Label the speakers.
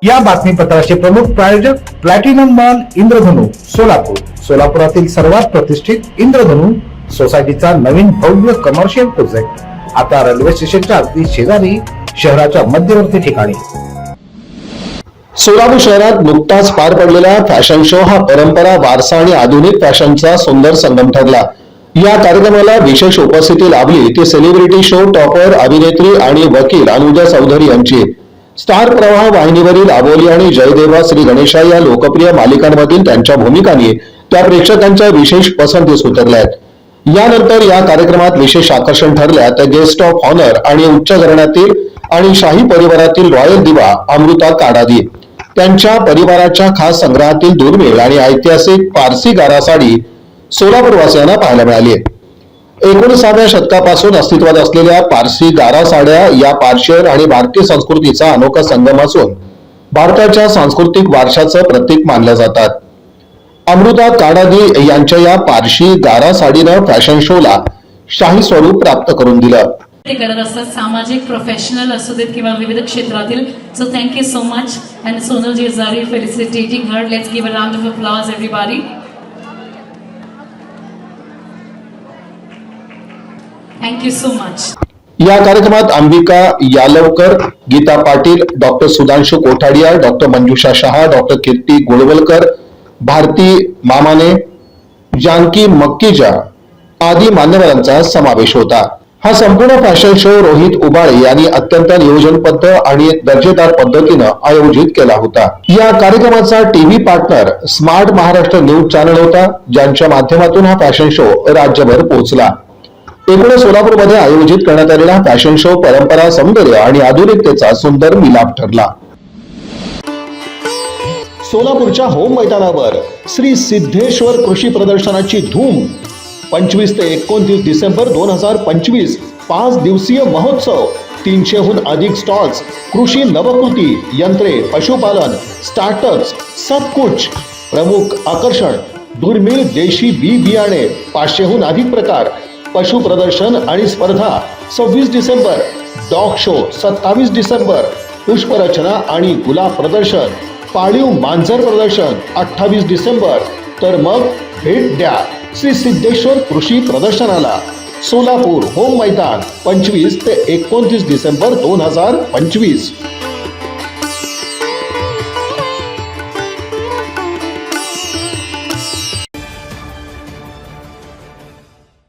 Speaker 1: या बातमीपत्राचे प्रमुख प्रायोजक प्लॅटिनम मॉल इंद्रधनु सोलापूर. सोलापुरातील सर्वात प्रतिष्ठित इंद्रधनु सोसायटीचा नवीन भव्य कमर्शियल प्रोजेक्ट आता रेल्वे स्टेशनच्या अगदी शेजारी शहराच्या मध्यवर्ती ठिकाणी.
Speaker 2: सोलापूर शहरात नुकताच पार पडलेला फॅशन शो हा परंपरा, वारसा आणि आधुनिक फॅशनचा सुंदर संगम ठरला. या कार्यक्रमाला विशेष उपस्थिती लाभली ती सेलिब्रिटी शो टॉपर अभिनेत्री आणि वकील अनुजा चौधरी यांची. स्टार प्रवाह वाहिनीवरील आबोली आणि जयदेवा श्री गणेशा या लोकप्रिय मालिकांमधील त्यांच्या भूमिकांनी त्या प्रेक्षकांच्या विशेष पसंतीस उतरल्यात. यानंतर या कार्यक्रमात विशेष आकर्षण ठरल्या त्या गेस्ट ऑफ ऑनर आणि उच्च घराण्यातील आणि शाही परिवारातील रॉयल दिवा अमृता काडादी. त्यांच्या परिवाराच्या खास संग्रहातील दुर्मिळ आणि ऐतिहासिक पारसी गारा साडी सोलापूरवासियांना पाहायला मिळाली. 19व्या शतकापासून अस्तित्वात असलेल्या पारसी गारा साड्या या पार्शियन आणि भारतीय संस्कृतीचा अनोखा संगम असून भारताच्या सांस्कृतिक वारशाचं प्रतीक मानल्या जातात. अमृता काडादी यांच्या या पारशी गारा साडीनं फॅशन शोला शाही स्वरूप प्राप्त करून दिलं.
Speaker 3: ते करत असतात, सामाजिक प्रोफेशनल असू देत किंवा विविध क्षेत्रातील. So thank you so much and Sonal Jejari felicitating her. Let's give a round of applause everybody. Thank you so much.
Speaker 2: या कार्यक्रमात Ambika Yalavkar, Geeta Patil, doctor Sudhanshu Kothadia, doctor Manjusha Shah, doctor Kirti Golwalkar, Bharati Mamane, Janaki मक्कीजा आदी मान्यवरांचा समावेश होता. हा संपूर्ण फॅशन शो रोहित उबाळे यांनी अत्यंत नियोजनबद्ध आणि दर्जेदार पद्धतीनं आयोजित केला होता. या कार्यक्रमाचा TV partner smart Maharashtra news channel होता, ज्यांच्या माध्यमातून हा फॅशन शो राज्यभर पोहोचला. एकूणच सोलापूरमध्ये आयोजित करण्यात आलेला फॅशन शो परंपरा, सौंदर्य आणि आधुनिकतेचा सुंदर मिलाप ठरला. सोलापूरच्या होम मैदानावर श्री सिद्धेश्वर कृषी प्रदर्शनाची धूम. 25 ते 29 डिसेंबर 2025 5 दिवसीय महोत्सव. 300हून अधिक स्टॉल्स, कृषी नवकृती, यंत्रे, पशुपालन, स्टार्टअप्स, सब कुछ. प्रमुख आकर्षण दुर्मिळ देशी बी बियाणे, 500हून अधिक प्रकार, पशु प्रदर्शन आणि स्पर्धा. 26 डिसेंबर डॉग शो, 27 डिसेंबर पुष्परचना आणि गुलाब प्रदर्शन, पाळीव मांजर प्रदर्शन 28 डिसेंबर. तर मग भेट द्या श्री सिद्धेश्वर कृषी प्रदर्शनाला. सोलापूर होम मैदान 25 ते 29 डिसेंबर 2025.